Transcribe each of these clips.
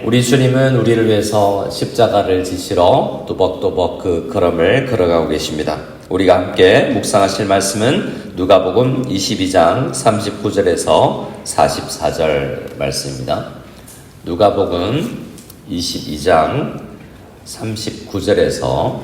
우리 주님은 우리를 위해서 십자가를 지시러 또벅또벅 그 걸음을 걸어가고 계십니다. 우리가 함께 묵상하실 말씀은 누가복음 22장 39절에서 44절 말씀입니다. 누가복음 22장 39절에서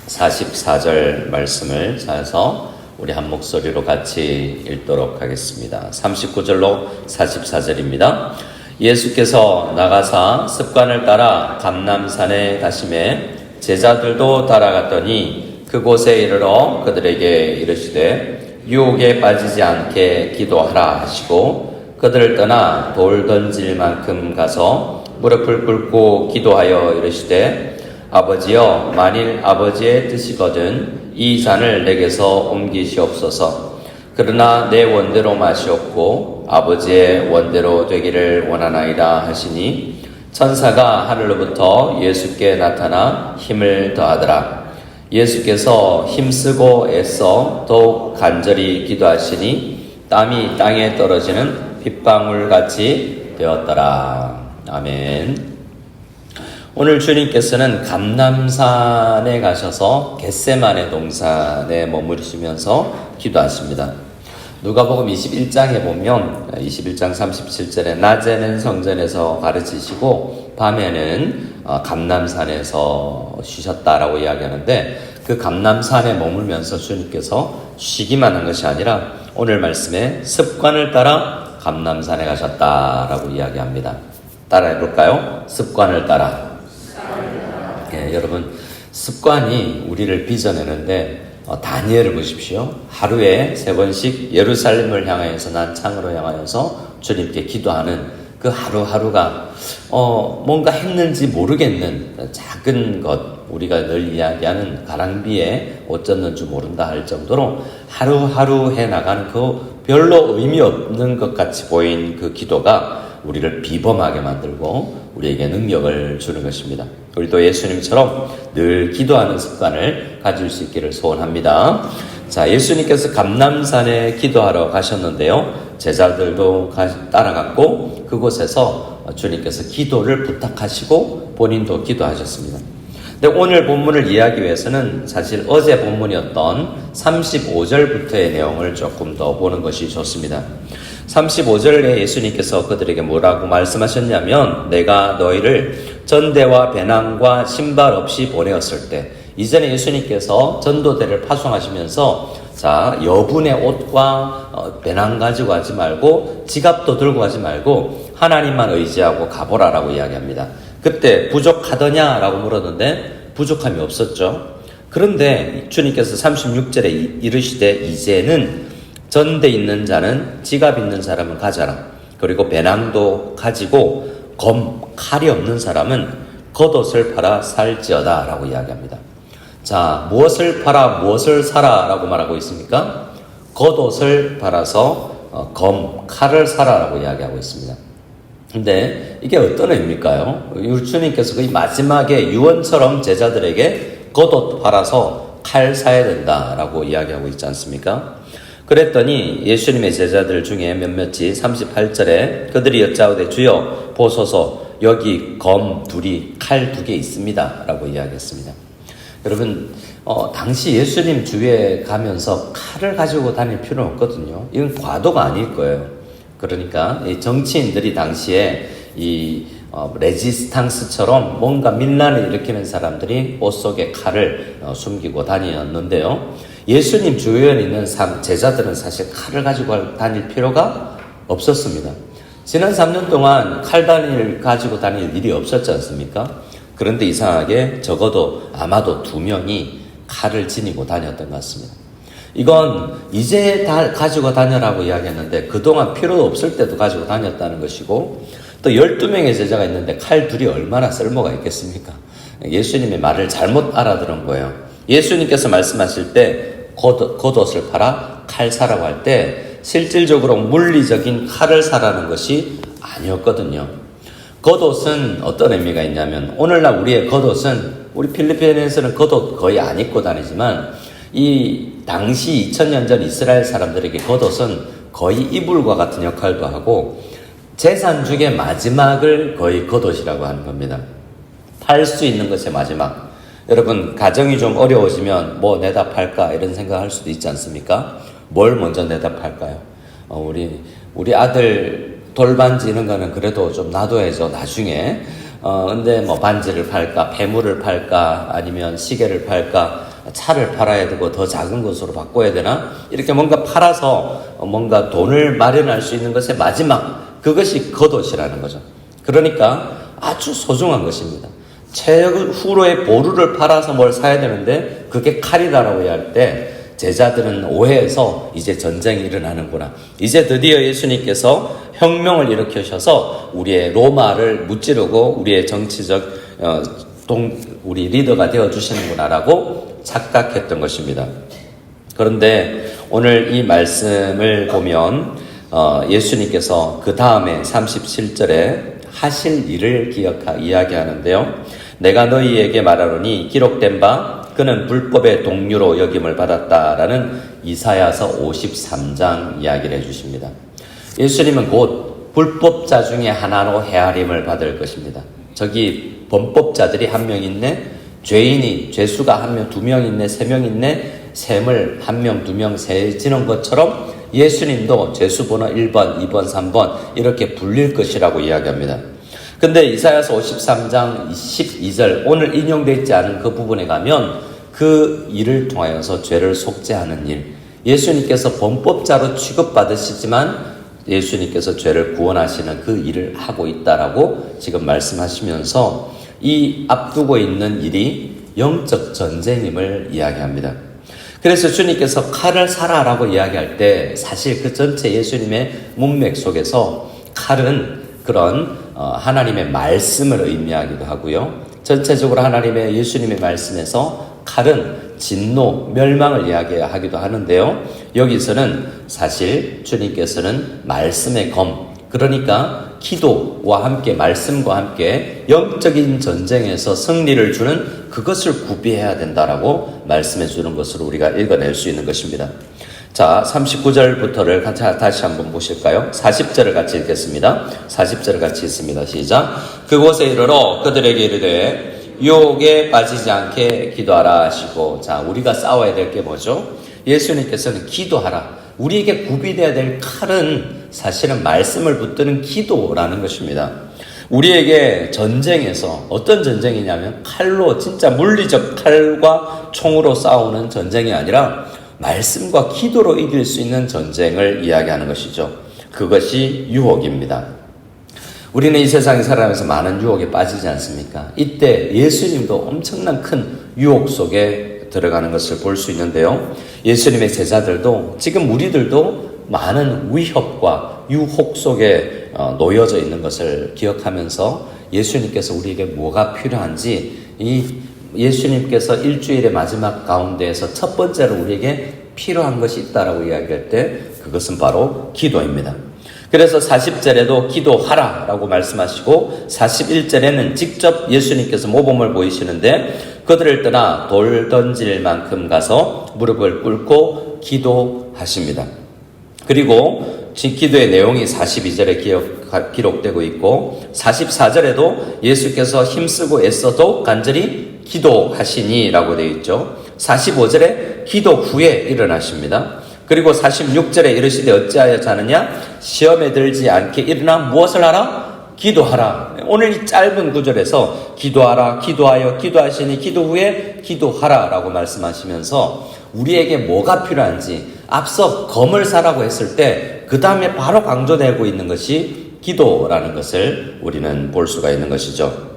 44절 말씀을 찾아서 우리 한 목소리로 같이 읽도록 하겠습니다. 39절로 44절입니다. 예수께서 나가사 습관을 따라 감람산에 가시매 제자들도 따라갔더니 그곳에 이르러 그들에게 이르시되 유혹에 빠지지 않게 기도하라 하시고 그들을 떠나 돌 던질 만큼 가서 무릎을 꿇고 기도하여 이르시되 아버지여, 만일 아버지의 뜻이거든 이 잔을 내게서 옮기시옵소서. 그러나 내 원대로 마시옵고 아버지의 원대로 되기를 원하나이다 하시니 천사가 하늘로부터 예수께 나타나 힘을 더하더라. 예수께서 힘쓰고 애써 더욱 간절히 기도하시니 땀이 땅에 떨어지는 빗방울같이 되었더라. 아멘. 오늘 주님께서는 감람산에 가셔서 겟세마네 동산에 머무르시면서 기도하십니다. 누가복음 21장에 보면 21장 37절에 낮에는 성전에서 가르치시고 밤에는 감람산에서 쉬셨다라고 이야기하는데 그 감람산에 머물면서 주님께서 쉬기만 한 것이 아니라 오늘 말씀에 습관을 따라 감람산에 가셨다라고 이야기합니다. 따라해 볼까요? 습관을 따라. 예, 여러분 습관이 우리를 빚어내는데 다니엘을 보십시오. 하루에 3번씩 예루살렘을 향하여서 난 창으로 향하여서 주님께 기도하는 그 하루하루가 뭔가 했는지 모르겠는 작은 것, 우리가 늘 이야기하는 가랑비에 옷 젖는 줄 모른다 할 정도로 하루하루 해나가는 그 별로 의미 없는 것 같이 보인 그 기도가 우리를 비범하게 만들고 우리에게 능력을 주는 것입니다. 우리도 예수님처럼 늘 기도하는 습관을 가질 수 있기를 소원합니다. 자, 예수님께서 감람산에 기도하러 가셨는데요. 제자들도 따라갔고 그곳에서 주님께서 기도를 부탁하시고 본인도 기도하셨습니다. 근데 오늘 본문을 이해하기 위해서는 사실 어제 본문이었던 35절부터의 내용을 조금 더 보는 것이 좋습니다. 35절에 예수님께서 그들에게 뭐라고 말씀하셨냐면 내가 너희를 전대와 배낭과 신발 없이 보내었을 때 이전에 예수님께서 전도대를 파송하시면서 자 여분의 옷과 배낭 가지고 가지 말고 지갑도 들고 가지 말고 하나님만 의지하고 가보라라고 이야기합니다. 그때 부족하더냐라고 물었는데 부족함이 없었죠. 그런데 주님께서 36절에 이르시되 이제는 전대 있는 자는 지갑 있는 사람은 가져라. 그리고 배낭도 가지고 칼이 없는 사람은 겉옷을 팔아 살지어다 라고 이야기합니다. 자, 무엇을 팔아 무엇을 사라 라고 말하고 있습니까? 겉옷을 팔아서 칼을 사라 라고 이야기하고 있습니다. 근데 이게 어떤 의미일까요? 주님께서 거의 마지막에 유언처럼 제자들에게 겉옷 팔아서 칼 사야 된다라고 이야기하고 있지 않습니까? 그랬더니 예수님의 제자들 중에 몇몇이 38절에 그들이 여짜오되 주여 보소서 여기 검 둘이 칼 2개 있습니다 라고 이야기했습니다. 여러분 당시 예수님 주위에 가면서 칼을 가지고 다닐 필요는 없거든요. 이건 과도가 아닐 거예요. 그러니까 이 정치인들이 당시에 이 레지스탕스처럼 뭔가 밀란을 일으키는 사람들이 옷 속에 칼을 숨기고 다녔는데요. 예수님 주위에 있는 제자들은 사실 칼을 가지고 다닐 필요가 없었습니다. 지난 3년 동안 칼 가지고 다닐 일이 없었지 않습니까? 그런데 이상하게 적어도 아마도 2명이 칼을 지니고 다녔던 것 같습니다. 이건 이제 다 가지고 다녀라고 이야기했는데 그동안 필요 없을 때도 가지고 다녔다는 것이고 또 12명의 제자가 있는데 칼 2이 얼마나 쓸모가 있겠습니까? 예수님의 말을 잘못 알아들은 거예요. 예수님께서 말씀하실 때 겉옷을 팔아 칼 사라고 할 때 실질적으로 물리적인 칼을 사라는 것이 아니었거든요. 겉옷은 어떤 의미가 있냐면 오늘날 우리의 겉옷은 우리 필리핀에서는 겉옷 거의 안 입고 다니지만 이 당시 2000년 전 이스라엘 사람들에게 겉옷은 거의 이불과 같은 역할도 하고 재산 중에 마지막을 거의 겉옷이라고 하는 겁니다. 팔 수 있는 것의 마지막. 여러분, 가정이 좀 어려워지면 뭐 내다 팔까 이런 생각할 수도 있지 않습니까? 뭘 먼저 내다 팔까요? 우리 아들 돌반지 이런 거는 그래도 좀 놔둬야죠, 나중에. 근데 뭐 반지를 팔까, 폐물을 팔까, 아니면 시계를 팔까, 차를 팔아야 되고 더 작은 것으로 바꿔야 되나? 이렇게 뭔가 팔아서 뭔가 돈을 마련할 수 있는 것의 마지막, 그것이 겉옷이라는 거죠. 그러니까 아주 소중한 것입니다. 최후로의 보루를 팔아서 뭘 사야 되는데 그게 칼이다라고 할 때 제자들은 오해해서 이제 전쟁이 일어나는구나. 이제 드디어 예수님께서 혁명을 일으키셔서 우리의 로마를 무찌르고 우리의 정치적 우리 리더가 되어주시는구나라고 착각했던 것입니다. 그런데 오늘 이 말씀을 보면 예수님께서 그 다음에 37절에 하실 일을 이야기하는데요. 내가 너희에게 말하노니 기록된 바 그는 불법의 동류로 여김을 받았다라는 이사야서 53장 이야기를 해주십니다. 예수님은 곧 불법자 중에 하나로 헤아림을 받을 것입니다. 저기 범법자들이 한 명 있네, 죄수가 한 명, 두 명 있네, 세 명 있네, 셈을 한 명, 두 명 세지는 것처럼 예수님도 죄수번호 1번, 2번, 3번 이렇게 불릴 것이라고 이야기합니다. 근데 이사야서 53장 12절 오늘 인용되어 있지 않은 그 부분에 가면 그 일을 통하여서 죄를 속죄하는 일, 예수님께서 범법자로 취급받으시지만 예수님께서 죄를 구원하시는 그 일을 하고 있다라고 지금 말씀하시면서 이 앞두고 있는 일이 영적 전쟁임을 이야기합니다. 그래서 주님께서 칼을 사라라고 이야기할 때 사실 그 전체 예수님의 문맥 속에서 칼은 그런 하나님의 말씀을 의미하기도 하고요. 전체적으로 하나님의 예수님의 말씀에서 칼은 진노, 멸망을 이야기하기도 하는데요. 여기서는 사실 주님께서는 말씀의 검, 그러니까 기도와 함께 말씀과 함께 영적인 전쟁에서 승리를 주는 그것을 구비해야 된다라고 말씀해 주는 것으로 우리가 읽어낼 수 있는 것입니다. 자, 39절부터를 다시 한번 보실까요? 40절을 같이 읽겠습니다. 40절을 같이 읽습니다. 시작. 그곳에 이르러 그들에게 이르되 유혹에 빠지지 않게 기도하라 하시고, 자, 우리가 싸워야 될 게 뭐죠? 예수님께서는 기도하라. 우리에게 구비되어야 될 칼은 사실은 말씀을 붙드는 기도라는 것입니다. 우리에게 전쟁에서 어떤 전쟁이냐면 칼로, 진짜 물리적 칼과 총으로 싸우는 전쟁이 아니라 말씀과 기도로 이길 수 있는 전쟁을 이야기하는 것이죠. 그것이 유혹입니다. 우리는 이 세상에 살아가면서 많은 유혹에 빠지지 않습니까? 이때 예수님도 엄청난 큰 유혹 속에 들어가는 것을 볼 수 있는데요. 예수님의 제자들도, 지금 우리들도 많은 위협과 유혹 속에 놓여져 있는 것을 기억하면서 예수님께서 우리에게 뭐가 필요한지, 이 예수님께서 일주일의 마지막 가운데에서 첫 번째로 우리에게 필요한 것이 있다라고 이야기할 때 그것은 바로 기도입니다. 그래서 40절에도 기도하라 라고 말씀하시고 41절에는 직접 예수님께서 모범을 보이시는데 그들을 떠나 돌 던질 만큼 가서 무릎을 꿇고 기도하십니다. 그리고 기도의 내용이 42절에 기록되고 있고 44절에도 예수께서 힘쓰고 애써도 간절히 기도하시니 라고 되어 있죠. 45절에 기도 후에 일어나십니다. 그리고 46절에 이르시되 어찌하여 자느냐? 시험에 들지 않게 일어나 무엇을 하라? 기도하라. 오늘 이 짧은 구절에서 기도하라, 기도하여, 기도하시니 기도 후에 기도하라 라고 말씀하시면서 우리에게 뭐가 필요한지, 앞서 검을 사라고 했을 때 그 다음에 바로 강조되고 있는 것이 기도라는 것을 우리는 볼 수가 있는 것이죠.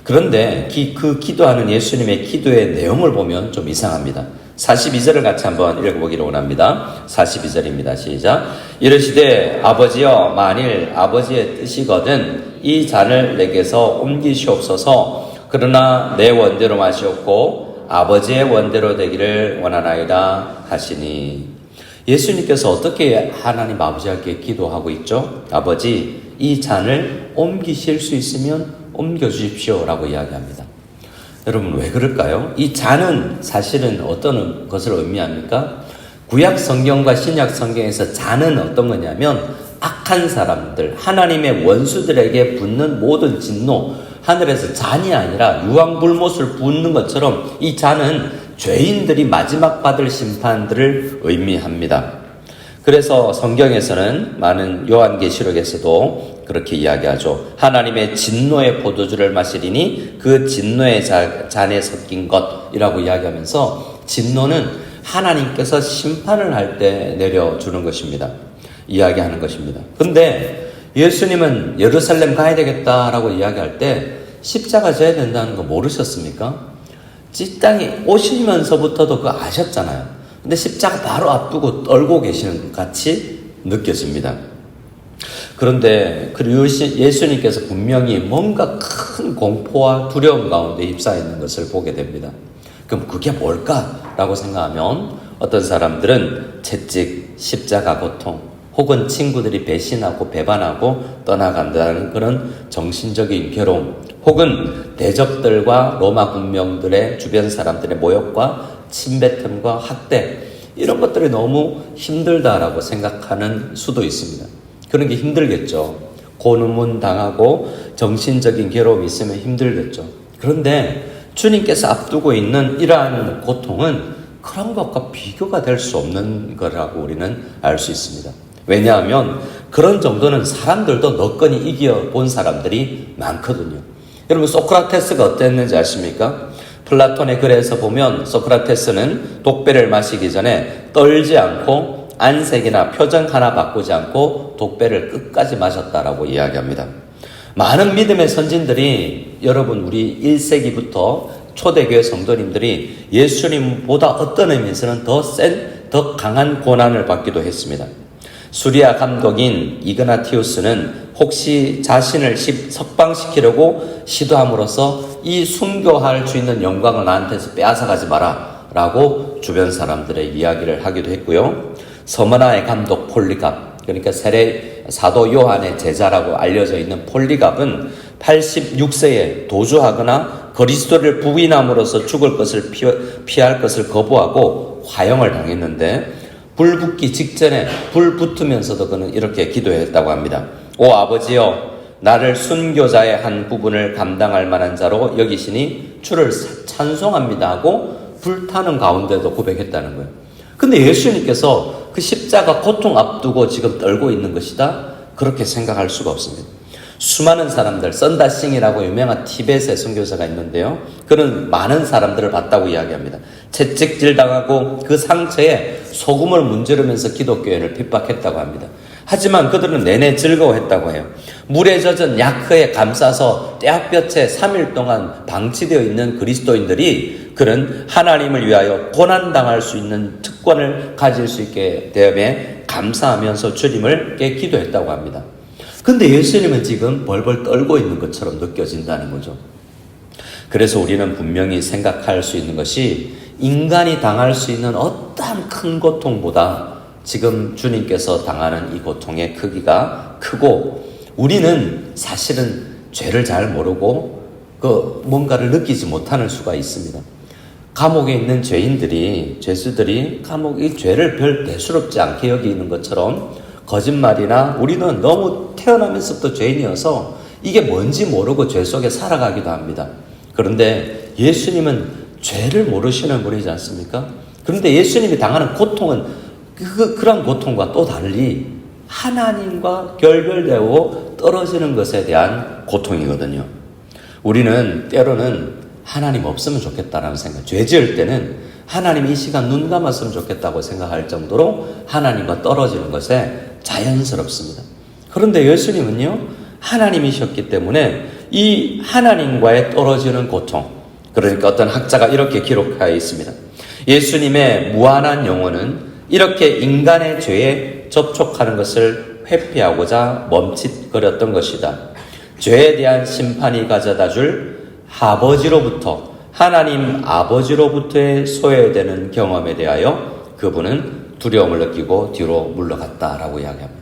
그런데 그 기도하는 예수님의 기도의 내용을 보면 좀 이상합니다. 42절을 같이 한번 읽어보기를 원합니다. 42절입니다. 시작. 이르시되 아버지여, 만일 아버지의 뜻이거든 이 잔을 내게서 옮기시옵소서. 그러나 내 원대로 마시옵고 아버지의 원대로 되기를 원하나이다 하시니, 예수님께서 어떻게 하나님 아버지께 기도하고 있죠? 아버지, 이 잔을 옮기실 수 있으면 옮겨주십시오 라고 이야기합니다. 여러분, 왜 그럴까요? 이 잔은 사실은 어떤 것을 의미합니까? 구약 성경과 신약 성경에서 잔은 어떤 거냐면 악한 악한 사람들, 하나님의 원수들에게 붙는 모든 진노, 하늘에서 잔이 아니라 유황불못을 붓는 것처럼 이 잔은 죄인들이 마지막 받을 심판들을 의미합니다. 그래서 성경에서는 많은 요한계시록에서도 그렇게 이야기하죠. 하나님의 진노의 포도주를 마시리니 그 진노의 잔에 섞인 것이라고 이야기하면서 진노는 하나님께서 심판을 할 때 내려주는 것입니다. 이야기하는 것입니다. 근데 예수님은 예루살렘 가야 되겠다라고 이야기할 때 십자가 져야 된다는 거 모르셨습니까? 이 땅에 오시면서부터도 그거 아셨잖아요. 근데 십자가 바로 앞두고 떨고 계시는 것 같이 느껴집니다. 그런데 예수님께서 분명히 뭔가 큰 공포와 두려움 가운데 입사해 있는 것을 보게 됩니다. 그럼 그게 뭘까라고 생각하면 어떤 사람들은 채찍, 십자가 고통, 혹은 친구들이 배신하고 배반하고 떠나간다는 그런 정신적인 괴로움, 혹은 대적들과 로마 군병들의 주변 사람들의 모욕과 침뱉음과 학대, 이런 것들이 너무 힘들다라고 생각하는 수도 있습니다. 그런 게 힘들겠죠. 고문문 당하고 정신적인 괴로움이 있으면 힘들겠죠. 그런데 주님께서 앞두고 있는 이러한 고통은 그런 것과 비교가 될 수 없는 거라고 우리는 알 수 있습니다. 왜냐하면 그런 정도는 사람들도 너끈히 이겨본 사람들이 많거든요. 여러분, 소크라테스가 어땠는지 아십니까? 플라톤의 글에서 보면 소크라테스는 독배를 마시기 전에 떨지 않고 안색이나 표정 하나 바꾸지 않고 독배를 끝까지 마셨다라고 이야기합니다. 많은 믿음의 선진들이, 여러분, 우리 1세기부터 초대교회 성도님들이 예수님보다 어떤 의미에서는 더 강한 고난을 받기도 했습니다. 수리아 감독인 이그나티우스는 혹시 자신을 석방시키려고 시도함으로써 이 순교할 수 있는 영광을 나한테서 빼앗아가지 마라 라고 주변 사람들의 이야기를 하기도 했고요. 서머나의 감독 폴리갑, 그러니까 세례 사도 요한의 제자라고 알려져 있는 폴리갑은 86세에 도주하거나 그리스도를 부인함으로써 죽을 것을 피할 것을 거부하고 화형을 당했는데, 불 붙기 직전에 불 붙으면서도 그는 이렇게 기도했다고 합니다. 오 아버지여, 나를 순교자의 한 부분을 감당할 만한 자로 여기시니 주를 찬송합니다 하고 불타는 가운데도 고백했다는 거예요. 근데 예수님께서 그 십자가 고통 앞두고 지금 떨고 있는 것이다? 그렇게 생각할 수가 없습니다. 수많은 사람들, 썬다싱이라고 유명한 티벳의 선교사가 있는데요, 그는 많은 사람들을 봤다고 이야기합니다. 채찍질 당하고 그 상처에 소금을 문지르면서 기독교인을 핍박했다고 합니다. 하지만 그들은 내내 즐거워했다고 해요. 물에 젖은 야크에 감싸서 떼약볕에 3일 동안 방치되어 있는 그리스도인들이 그는 하나님을 위하여 고난당할 수 있는 특권을 가질 수 있게 되었음에 감사하면서 주님께 기도했다고 합니다. 근데 예수님은 지금 벌벌 떨고 있는 것처럼 느껴진다는 거죠. 그래서 우리는 분명히 생각할 수 있는 것이, 인간이 당할 수 있는 어떠한 큰 고통보다 지금 주님께서 당하는 이 고통의 크기가 크고, 우리는 사실은 죄를 잘 모르고 뭔가를 느끼지 못하는 수가 있습니다. 감옥에 있는 죄수들이 감옥의 죄를 별 대수롭지 않게 여기는 것처럼, 거짓말이나 우리는 너무 태어나면서부터 죄인이어서 이게 뭔지 모르고 죄 속에 살아가기도 합니다. 그런데 예수님은 죄를 모르시는 분이지 않습니까? 그런데 예수님이 당하는 고통은 그런 고통과 또 달리 하나님과 결별되고 떨어지는 것에 대한 고통이거든요. 우리는 때로는 하나님 없으면 좋겠다라는 생각, 죄 지을 때는 하나님 이 시간 눈 감았으면 좋겠다고 생각할 정도로 하나님과 떨어지는 것에 자연스럽습니다. 그런데 예수님은요, 하나님이셨기 때문에 이 하나님과의 떨어지는 고통, 그러니까 어떤 학자가 이렇게 기록하여 있습니다. 예수님의 무한한 영혼은 이렇게 인간의 죄에 접촉하는 것을 회피하고자 멈칫거렸던 것이다. 죄에 대한 심판이 가져다 줄 아버지로부터, 하나님 아버지로부터의 소외되는 경험에 대하여 그분은 두려움을 느끼고 뒤로 물러갔다라고 이야기합니다.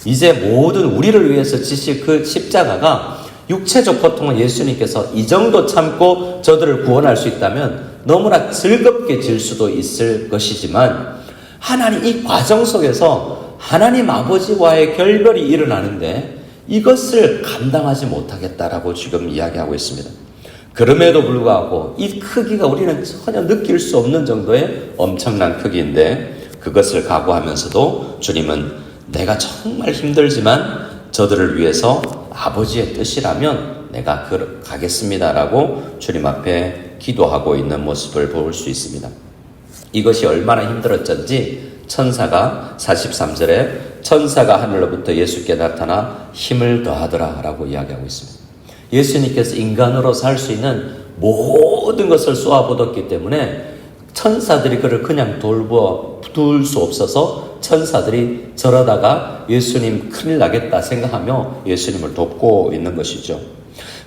이제 모든 우리를 위해서 지실 그 십자가가, 육체적 고통을 예수님께서 이 정도 참고 저들을 구원할 수 있다면 너무나 즐겁게 질 수도 있을 것이지만, 하나님 이 과정 속에서 하나님 아버지와의 결별이 일어나는데 이것을 감당하지 못하겠다라고 지금 이야기하고 있습니다. 그럼에도 불구하고 이 크기가 우리는 전혀 느낄 수 없는 정도의 엄청난 크기인데 그것을 각오하면서도 주님은 내가 정말 힘들지만 저들을 위해서 아버지의 뜻이라면 내가 가겠습니다라고 주님 앞에 기도하고 있는 모습을 볼 수 있습니다. 이것이 얼마나 힘들었던지 천사가 43절에 천사가 하늘로부터 예수께 나타나 힘을 더하더라 라고 이야기하고 있습니다. 예수님께서 인간으로 살 수 있는 모든 것을 쏘아보았기 때문에 천사들이 그를 그냥 둘 수 없어서 천사들이 저러다가 예수님 큰일 나겠다 생각하며 예수님을 돕고 있는 것이죠.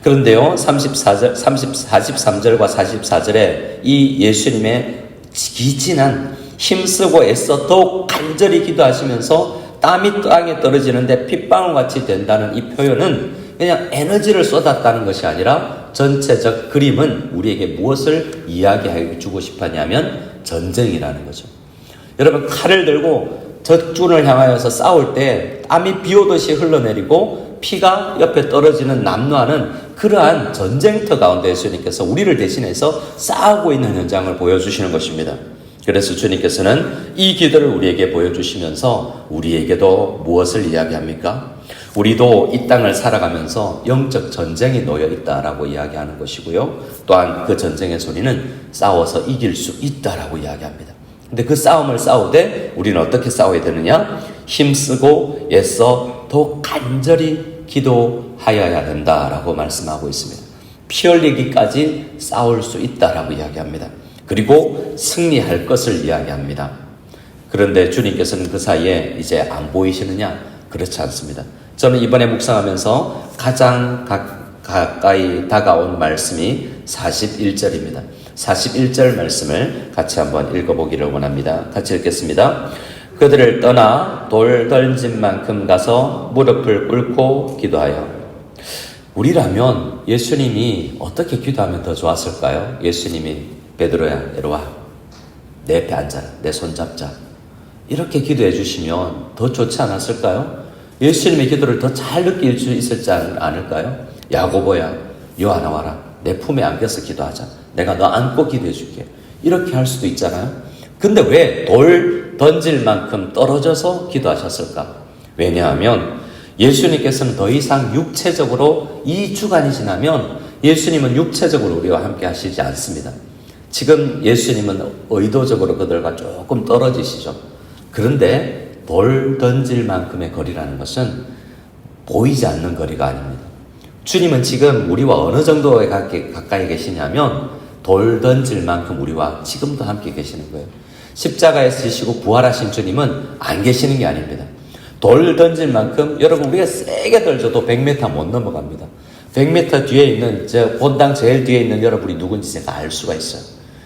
그런데요, 43절과 44절에 이 예수님의 기진한 힘쓰고 애써 더욱 간절히 기도하시면서 땀이 땅에 떨어지는데 핏방울같이 된다는 이 표현은 그냥 에너지를 쏟았다는 것이 아니라 전체적 그림은 우리에게 무엇을 이야기해 주고 싶었냐면 전쟁이라는 거죠. 여러분, 칼을 들고 적군을 향하여서 싸울 때 땀이 비 오듯이 흘러내리고 피가 옆에 떨어지는 남루하는 그러한 전쟁터 가운데 예수님께서 우리를 대신해서 싸우고 있는 현장을 보여주시는 것입니다. 그래서 주님께서는 이 기도를 우리에게 보여주시면서 우리에게도 무엇을 이야기합니까? 우리도 이 땅을 살아가면서 영적 전쟁이 놓여 있다라고 이야기하는 것이고요. 또한 그 전쟁의 소리는 싸워서 이길 수 있다라고 이야기합니다. 근데 그 싸움을 싸우되 우리는 어떻게 싸워야 되느냐? 힘쓰고 애써 더 간절히 기도하여야 된다라고 말씀하고 있습니다. 피 흘리기까지 싸울 수 있다라고 이야기합니다. 그리고 승리할 것을 이야기합니다. 그런데 주님께서는 그 사이에 이제 안 보이시느냐? 그렇지 않습니다. 저는 이번에 묵상하면서 가장 가까이 다가온 말씀이 41절입니다. 41절 말씀을 같이 한번 읽어보기를 원합니다. 같이 읽겠습니다. 그들을 떠나 돌 던진 만큼 가서 무릎을 꿇고 기도하여. 우리라면 예수님이 어떻게 기도하면 더 좋았을까요? 예수님이 베드로야 이리 와, 내 옆에 앉아라, 내 손 잡자, 이렇게 기도해 주시면 더 좋지 않았을까요? 예수님의 기도를 더 잘 느낄 수 있었지 않을까요? 야고보야, 요한아 와라, 내 품에 안겨서 기도하자, 내가 너 안고 기도해 줄게, 이렇게 할 수도 있잖아요. 근데 왜 돌 던질 만큼 떨어져서 기도하셨을까? 왜냐하면 예수님께서는 더 이상 육체적으로 이 주간이 지나면 예수님은 육체적으로 우리와 함께 하시지 않습니다. 지금 예수님은 의도적으로 그들과 조금 떨어지시죠. 그런데 돌 던질 만큼의 거리라는 것은 보이지 않는 거리가 아닙니다. 주님은 지금 우리와 어느 정도에 가까이 계시냐면 돌 던질 만큼 우리와 지금도 함께 계시는 거예요. 십자가에서 지시고 부활하신 주님은 안 계시는 게 아닙니다. 돌 던질 만큼, 여러분, 우리가 세게 던져도 100m 못 넘어갑니다. 100m 뒤에 있는, 본당 제일 뒤에 있는 여러분이 누군지 제가 알 수가 있어요.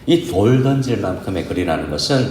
이 돌 던질 만큼의 거리라는 것은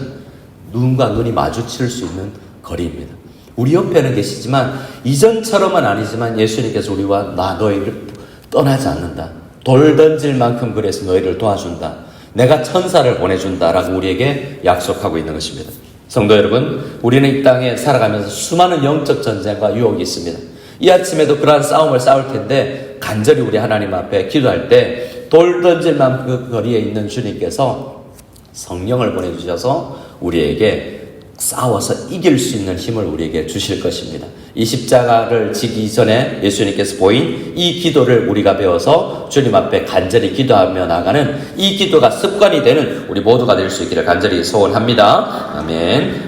눈과 눈이 마주칠 수 있는 거리입니다. 우리 옆에는 계시지만 이전처럼은 아니지만 예수님께서 우리와 너희를 떠나지 않는다. 돌 던질 만큼 그래서 너희를 도와준다. 내가 천사를 보내준다라고 우리에게 약속하고 있는 것입니다. 성도 여러분, 우리는 이 땅에 살아가면서 수많은 영적 전쟁과 유혹이 있습니다. 이 아침에도 그러한 싸움을 싸울 텐데 간절히 우리 하나님 앞에 기도할 때 돌 던질 만큼 그 거리에 있는 주님께서 성령을 보내주셔서 우리에게 싸워서 이길 수 있는 힘을 우리에게 주실 것입니다. 이 십자가를 지기 전에 예수님께서 보인 이 기도를 우리가 배워서 주님 앞에 간절히 기도하며 나가는 이 기도가 습관이 되는 우리 모두가 될 수 있기를 간절히 소원합니다. 아멘.